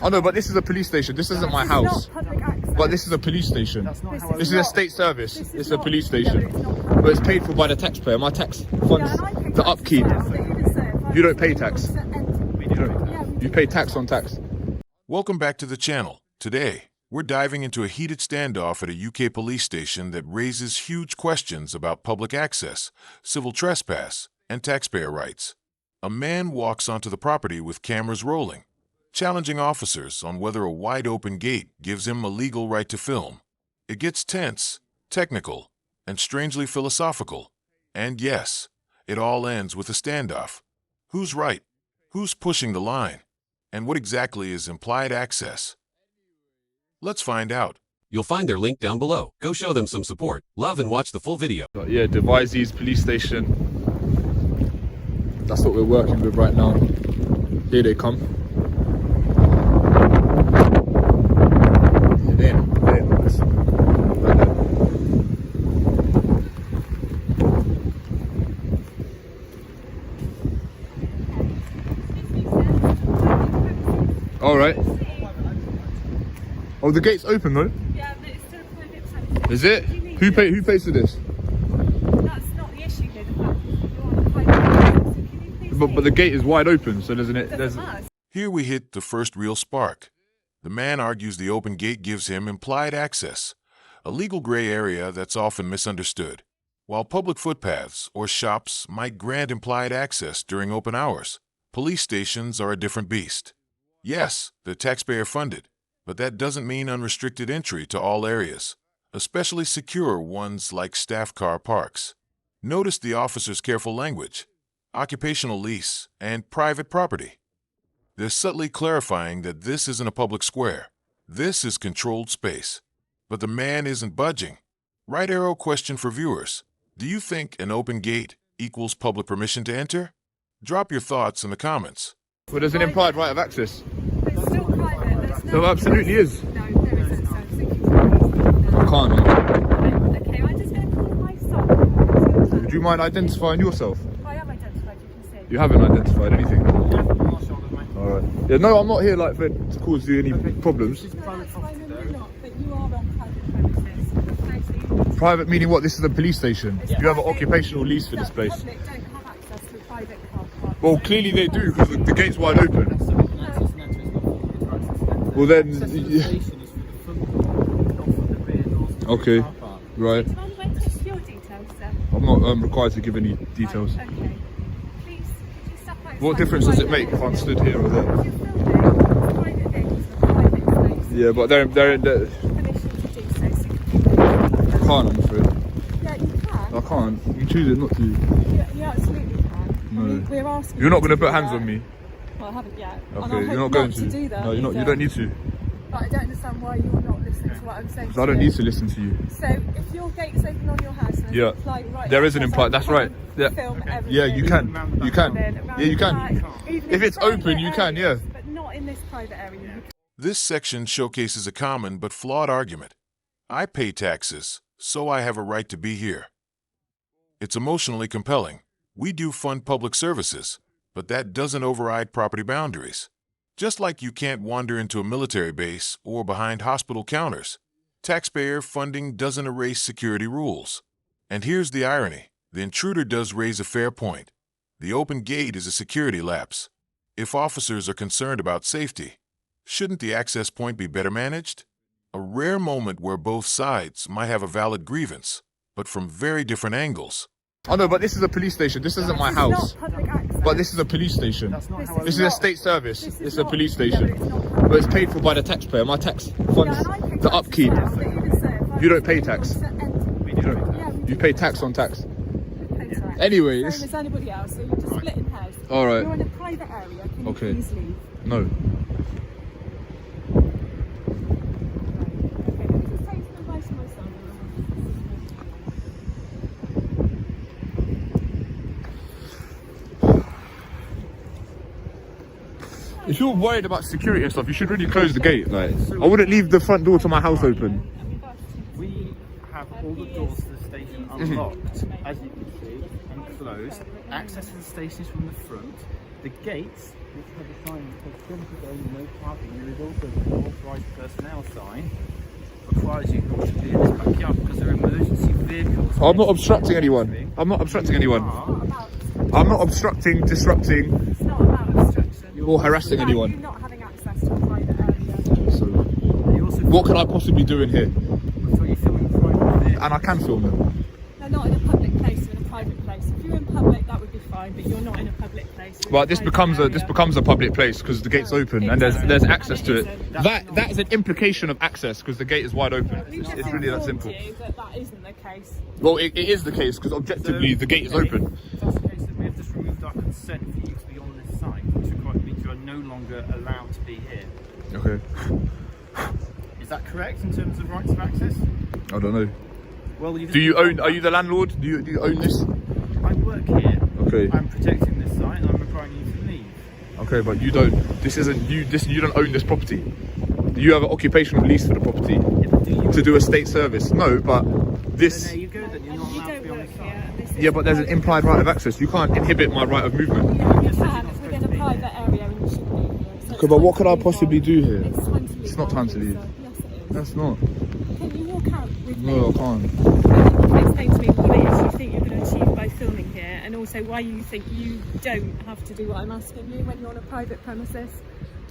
I know, but this is a police station. This isn't my house. Not public access. But this is a police station. This This is a state service. It's a police station. No, it's not. But it's paid for by the taxpayer. My tax funds the upkeep. You don't pay tax. You pay tax on tax. Welcome back to the channel. Today, we're diving into a heated standoff at a UK police station that raises huge questions about public access, civil trespass, and taxpayer rights. A man walks onto the property with cameras rolling, challenging officers on whether a wide-open gate gives him a legal right to film. It gets tense, technical, and strangely philosophical. And yes, it all ends with a standoff. Who's right? Who's pushing the line? And what exactly is implied access? Let's find out. You'll find their link down below. Go show them some support, love, and watch the full video. But yeah, Devizes police station. That's what we're working with right now. Here they come. They're nice. All right. Oh, the gate's open though. Yeah, but it's still a private premises. Is it? Who pays for this? That's not the issue here. The fact that you're on a private premises. So can you please But the gate is wide open, so there's Doesn't matter. Here we hit the first real spark. The man argues the open gate gives him implied access, a legal gray area that's often misunderstood. While public footpaths or shops might grant implied access during open hours, police stations are a different beast. Yes, they're taxpayer funded, but that doesn't mean unrestricted entry to all areas, especially secure ones like staff car parks. Notice the officer's careful language: occupational lease and private property. They're subtly clarifying that this isn't a public square. This is controlled space. But the man isn't budging. Right arrow question for viewers. Do you think an open gate equals public permission to enter? Drop your thoughts in the comments. Well, there's an implied right of access. It's still private. There's no, There absolutely is. No, there isn't. So I'm thinking to I can't. Okay, I'm just going to call my son. Would you mind identifying yourself? I am identified, you can see. You haven't identified anything. Alright. Yeah, no, I'm not here like to cause you any problems. No, that's fine, no, you're not, but you are on private premises. Okay, so Private meaning what? This is a police station. It's You have an private. occupational lease for this place. Public don't have access to a private car park. Well, clearly they do because the gate's wide open. Well then, okay, right. Do you mind if I test your details, sir? I'm not required to give any details. Right, okay. Please, could you step outside? What difference does it make if I'm stood here or there? You're filming private things, private space. Yeah, but they're Permission to do so, so you can I can't, I'm afraid. Yeah, you can. I can't. You choose it not to. You absolutely can. No. I mean, we're asking You're not you going to do put hands that. on me. Well, I haven't yet. And I Okay, hope you're not going to do that. No, you're not. You either. don't need to. But I don't understand why you're not listening to what I'm saying. Because I don't need to listen to you. So, if your gate's open on your house, and Yeah. implied right There is an access, implied. I That's can right. Yeah. Film everything. Yeah, you can. You can. Then around Yeah, you the can. back, even If in it's private open, you can. Yeah. areas, But not in this private area. You This section showcases a common but flawed argument. I pay taxes, so I have a right to be here. It's emotionally compelling. We do fund public services, but that doesn't override property boundaries. Just like you can't wander into a military base or behind hospital counters, taxpayer funding doesn't erase security rules. And here's the irony. The intruder does raise a fair point. The open gate is a security lapse. If officers are concerned about safety, shouldn't the access point be better managed? A rare moment where both sides might have a valid grievance, but from very different angles. I know, but this is a police station. This isn't my house. Not public access. But this is a police station. This is a state service. This is It's a not- police yeah, station. but it's not But it's paid for by the taxpayer. My tax funds Yeah, and I pay the tax upkeep. as well, but even so, if I You don't was pay to tax. enter- You don't. Yeah, we You pay tax on tax. pay tax. Anyway, Same this. as anybody else, so you're just splitting hairs. All right. You're in a private area. Can you Okay. please leave? No. Okay, just take some advice from my son. If you're worried about security and stuff, you should really close the gate. Like, I wouldn't leave the front door to my house open. We have all the doors to the station unlocked, as you can see, and closed. Access to the station is from the front. The gates, which have a sign that says "Limited only, no parking," there is also the authorised personnel sign, requires you not to be in this backyard because there are emergency vehicles. I'm not obstructing anyone. I'm not obstructing anyone. I'm not obstructing, disrupting, It's not about obstruction. or harassing It's about anyone. you not having access to a private area. So, You also what can I possibly do in here? so you're filming private vehicles. And I can film them. They're not in a public place, they're in a private place. If you're in public, that would be fine, but you're not in a public place. You're in But a this private becomes a area. public place because the gate's open and there's access to it. That is an implication of access because the gate is wide open. We've just It's really that informed simple. you that isn't the case. Well, it is the case because objectively the gate is open. If that's the case, then we have just removed our consent for you to be on this site, which means you are no longer allowed to be here. Okay. Is that correct in terms of rights of access? I don't know. Well, Do you own? Are you the landlord? Do you own this? I work here. Okay. I'm protecting this site, and I'm requiring you to leave. Okay, but you don't. This isn't you. You don't own this property. You have an occupational lease for the property Do you? to do a state service. No, but Then this. there you go. Then you're And not you allowed to don't be on work this here. site. and this is Yeah, but there's an private implied right of access. You can't inhibit my right of movement. Yeah, you can. It's within a private area and you shouldn't be here. So Okay, it's but what time could to I leave possibly on. do here? It's time to leave. It's not on, time to leave. Lisa. Yes, it is. That's not. Can you walk out with me? No, I can't. Explain to me what it is you think you're going to achieve by filming here, and also why you think you don't have to do what I'm asking you when you're on a private premises.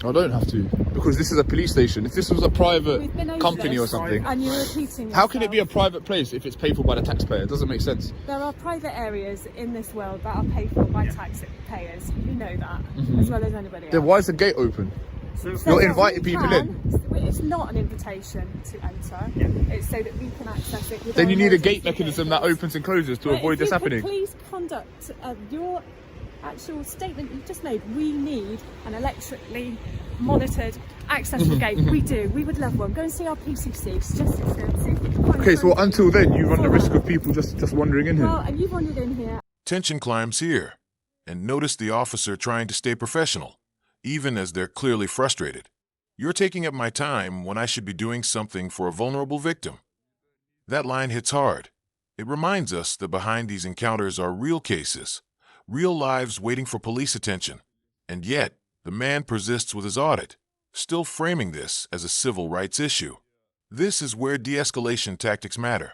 I don't have to because this is a police station. If this was a private We've been over company this, or something, and you're repeating how can it be a yourself. private place if it's paid for by the taxpayer? It doesn't make sense. There are private areas in this world that are paid for by taxpayers. You know that as well as anybody else. Then why is the gate open? So, So You're that inviting we people can- It's not an invitation to enter. It's so that we can access it. with Then our you need a emergency gate mechanism that vehicles. opens and closes to But avoid if this you could happening. Please conduct your actual statement you've just made. We need an electrically monitored access Mm-hmm, gate. We do. We would love one. Go and see our PCC. Suggest it to them. See if you can find Okay, so something until then, you run the for risk that. of people just wandering in Well, here. and you've wandered in here. Tension climbs here, and notice the officer trying to stay professional, even as they're clearly frustrated. You're taking up my time when I should be doing something for a vulnerable victim. That line hits hard. It reminds us that behind these encounters are real cases, real lives waiting for police attention. And yet, the man persists with his audit, still framing this as a civil rights issue. This is where de-escalation tactics matter.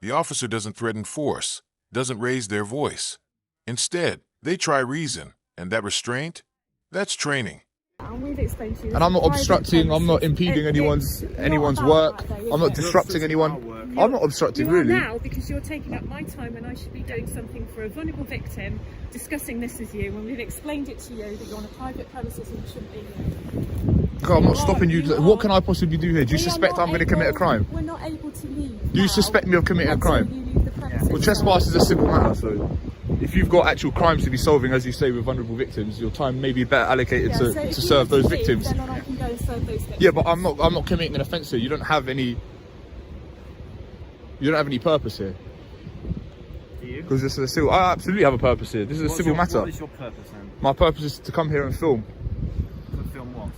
The officer doesn't threaten force, doesn't raise their voice. Instead, they try reason, and that restraint, that's training. And we've explained to you. And I'm not private obstructing, I'm not premises. impeding It's anyone's not work. about that, though, I'm is not it? disrupting anyone. I'm not obstructing, You are really. now because you're taking up my time when I should be doing something for a vulnerable victim, discussing this with you when we've explained it to you that you're on a private premises and you shouldn't be here. Okay, I'm not stopping you. You What are. can I possibly do here? Do you We are suspect not I'm going to commit a able- crime? We're not able to leave. Do you now suspect me of committing a until crime? you leave the premises. Well, trespass is a civil matter, so if you've got actual crimes to be solving, as you say, with vulnerable victims, your time may be better allocated Yeah, to so if you serve need those to leave, victims. Then I can go and serve those victims. Yeah, but I'm not committing an offence here. You don't have any purpose here. do you? Because this is a civil. I absolutely have a purpose here. This is a What's civil your- matter. What is your purpose then? My purpose is to come here and film To film what?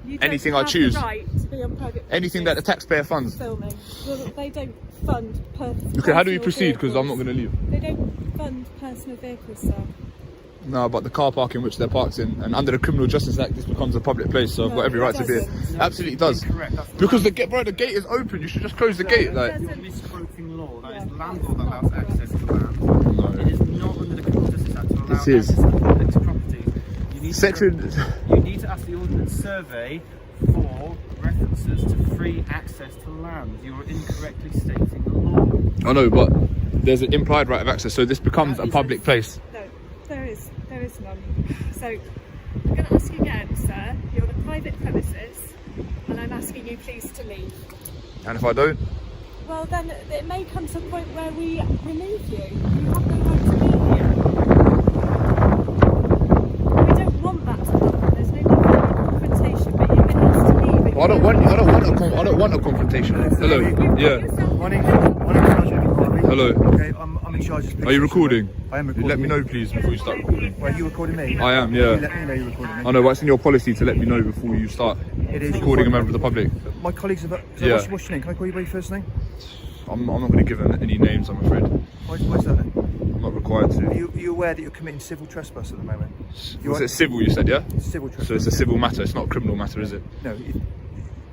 You don't anything I have choose. The right to be on private anything that the premises taxpayer funds. filming. Well, they don't fund Okay, how do we personal proceed? Because I'm not vehicles. going to leave. They don't fund personal vehicles, sir. No, but the car park in which they're parked in, and under the Criminal Justice Act, this becomes a public place, so I've got every it right to be here. doesn't. Absolutely it does. Incorrect. That's Because the land- gate, the gate is open. You should just close the gate. Like, You're misquoting law. That is Yeah, landlord that's that allows not access to land. no. It is not under the Criminal Justice Act to allow This is. access to public property. You need Section. To, you need to ask the Ordnance Survey for references to free access to land. You are incorrectly stating the law. I know, but there's an implied right of access, so this becomes a public place. No, there is none. So, I'm going to ask you again, sir. You're on a private premises, and I'm asking you please to leave. And if I don't, Well, then it may come to a point where we remove you. You have no right to be here. We don't want that to happen. There's no need for any confrontation, but you've been asked to leave. I don't want a confrontation. Hello. Yeah. My name's Sergeant Corby. Hello. Okay, I'm in charge of this. Are you recording? I am recording. Let me know, please, before you start recording. Well, are you recording me? I am, You yeah. let me know you're recording me. I know, but it's in your policy to let me know before you start It is recording a member of the public. My colleagues have. Yeah. What's your name? Can I call you by your first name? I'm not going to give any names, I'm afraid. Why's that then? I'm not required to. Are you aware that you're committing civil trespass at the moment? Was it civil, you said, yeah? Civil trespass. So it's a civil matter, it's not a criminal matter, is it? No,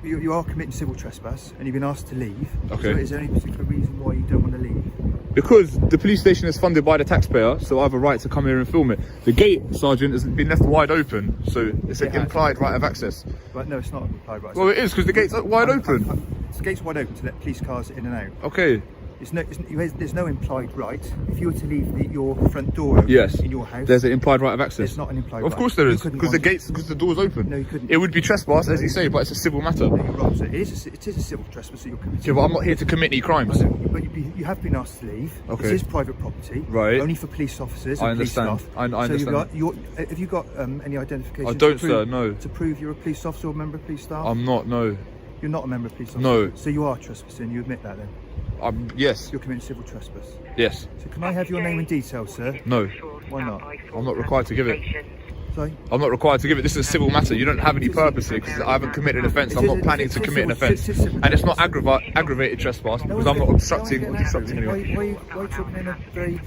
you are committing civil trespass and you've been asked to leave. Okay. So is there any particular reason why you don't want to leave? Because the police station is funded by the taxpayer, so I have a right to come here and film it. The gate, Sergeant, has been left wide open, so it's an implied right of access. Right, no, it's not an implied right. Well, it is, because the gate's wide open. The gate's wide open to let police cars in and out. Okay. There's no implied right. If you were to leave your front door open Yes. in your house, There's an implied right of access. there's not an implied right. Of course there You is, couldn't because the door's open. No, you couldn't. It would be trespass, as you say, but it's a civil matter. No, you're wrong, sir. It is a civil trespass that you're committing. Yeah, but I'm not here to commit any crimes. But you have been asked to leave. Okay. This is private property. Right. Only for police officers I and police understand. staff. I understand. Have you got any identification? I don't, to prove, sir, no. To prove you're a police officer or a member of police staff? I'm not, no. You're not a member of police officer? No. So you are trespassing, you admit that then? Yes. You're committing civil trespass. Yes. So can I have your name and details, sir? No. Why not? I'm not required to give it. Sorry? I'm not required to give it. This is a civil matter. You don't have any purpose here because I haven't committed an offence. I'm not planning to commit an offence. And it's not aggravated trespass because I'm not obstructing or disrupting anyone. Why are you talking in a very...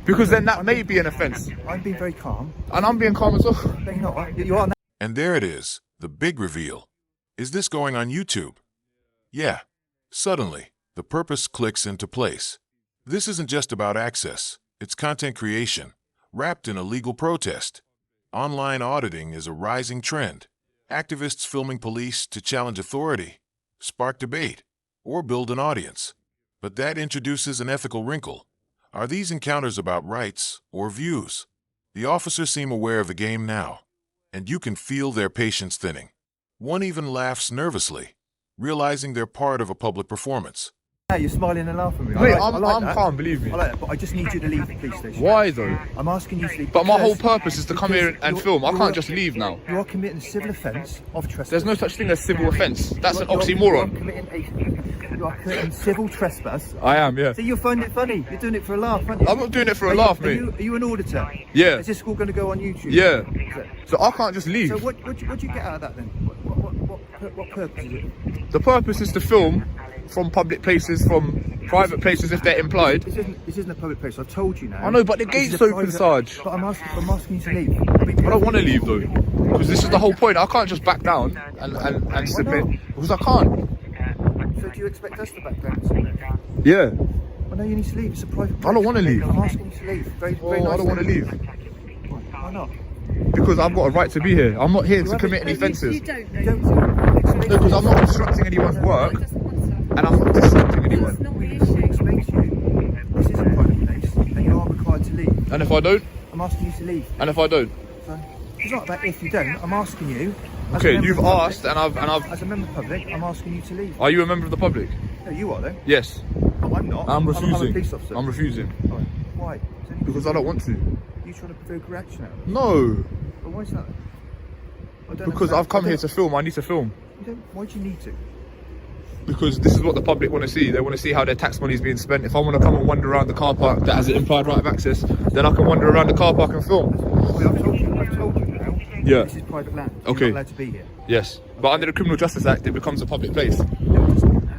Because then that may be an offence. I'm being very calm. And I'm being calm as well. No, you're not. You are now. And there it is, the big reveal. Is this going on YouTube? Yeah. Suddenly, the purpose clicks into place. This isn't just about access. It's content creation, wrapped in a legal protest. Online auditing is a rising trend. Activists filming police to challenge authority, spark debate, or build an audience. But that introduces an ethical wrinkle. Are these encounters about rights or views? The officers seem aware of the game now, and you can feel their patience thinning. One even laughs nervously, realizing they're part of a public performance. You're smiling and laughing at me. Mate, I like I'm that. calm, believe me. I like that, but I just need you to leave the police station. Why though? I'm asking you to leave. But my whole because- purpose is to come here and because film. I you're- can't just leave now. You are committing a civil offence of trespass. There's no such thing as civil offence. That's an You are oxymoron. committing civil trespass. I am, yeah. So you're finding it funny. You're doing it for a laugh, aren't you? I'm not doing it for a laugh, mate. Are you an auditor? Yeah. Is this all going to go on YouTube? Yeah. Is it? So I can't just leave. So what do you get out of that then? What purpose is it? The purpose is to film from public places, from private places if they're implied. This isn't a public place. I've told you now. I know, but the This gate's is a open, Sarge. But I'm asking you to leave. I don't want to leave though, because this is the whole point. I can't just back down and submit because I can't. So do you expect us to back down and submit? Yeah. Well, no, you need to leave. It's a private place. I don't want to leave. I'm asking you to leave. Very Oh, nice. I don't want to leave Why not? because I've got a right to be here. I'm not here to haven't- commit any You offences. don't You know. don't No, because I'm not obstructing anyone's work It doesn't matter. and I'm not disrupting That's anyone. not the issue. explain to you. This is a private place, and you are required to leave. And if I don't, I'm asking you to leave. and if I don't, So it's not about if you don't. I'm asking you. as a okay, member you've of the public- asked, and I've. As a member of the public, I'm asking you to leave. Are you a member of the public? No, you are though. Yes. No, I'm not. I'm I'm a refusing. police officer. I'm refusing Alright. Why? Is there any- because I don't want to. You trying to provoke a reaction out of me? No, But why is that? I don't because understand. I've come I here don't- to film. I need to film. Why do you need to? Because this is what the public want to see. They want to see how their tax money is being spent. If I want to come and wander around the car park that has an implied right of access, then I can wander around the car park and film. Well, I've told you now. Yeah. This is private land. Okay. You're not allowed to be here. Yes, but under the Criminal Justice Act, it becomes a public place.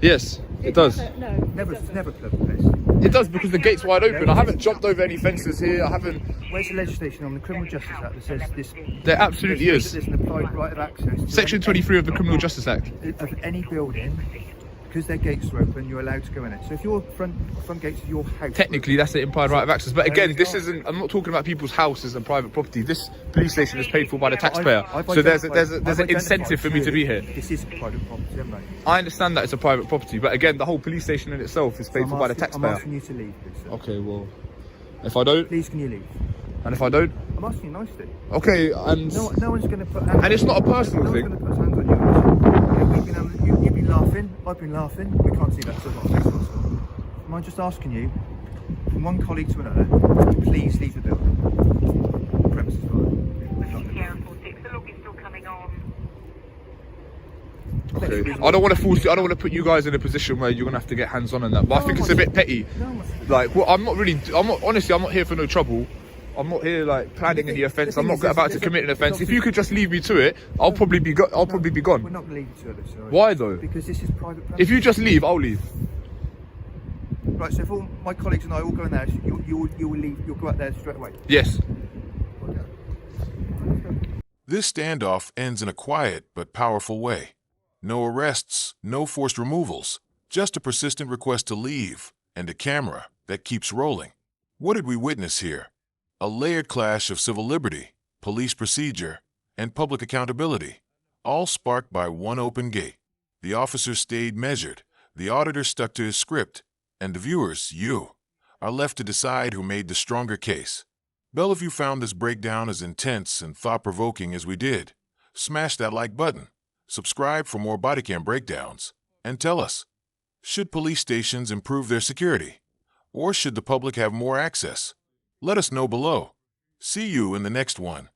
Yes, it does. No, Never, it doesn't. never public place. It does because the gate's wide open. I haven't jumped over any fences here. I haven't. Where's the legislation on the Criminal Justice Act that says this? There absolutely is. There's an applied right of access. to Section 23 of the Criminal Justice Act. of any building, because their gates are open, you're allowed to go in it. So if your front gates of your house, Technically, that's the implied right of access. But again, this isn't. I'm not talking about people's houses and private property. This police station is paid for by the taxpayer. So there's an incentive for me to be here. This is private property, haven't I? I understand that it's a private property, but again, the whole police station in itself is paid for by the I'm taxpayer. asking you to leave, please, sir. Okay, well, if I don't, Please, can you leave? and if I don't, I'm asking you nicely. okay, and No one's going to put hands and it's not a personal no one's thing. going to put hands on you. You've been laughing. I've been laughing. We can't see that. So am I just asking you, from one colleague to another, please leave the building. Premises, Okay. I don't want to force you. I don't want to put you guys in a position where you're gonna have to get hands on and that. But I think it's a bit petty. Like, well, I'm not honestly, I'm not here for no trouble. I'm not here like planning any offence. I'm not about to commit an offence. If you could just leave me to it, I'll probably be gone. We're gone. not going to leave you to it, sorry. Why though? Because this is private premises. If you just leave, I'll leave. Right, so if all my colleagues and I all go in there, you will leave. You'll go out there straight away. Yes. Okay. This standoff ends in a quiet but powerful way. No arrests, no forced removals, just a persistent request to leave and a camera that keeps rolling. What did we witness here? A layered clash of civil liberty, police procedure, and public accountability, all sparked by one open gate. The officer stayed measured, the auditor stuck to his script, and the viewers, you, are left to decide who made the stronger case. Bell, if you found this breakdown as intense and thought-provoking as we did, smash that like button, subscribe for more bodycam breakdowns, and tell us, should police stations improve their security? Or should the public have more access? Let us know below. See you in the next one.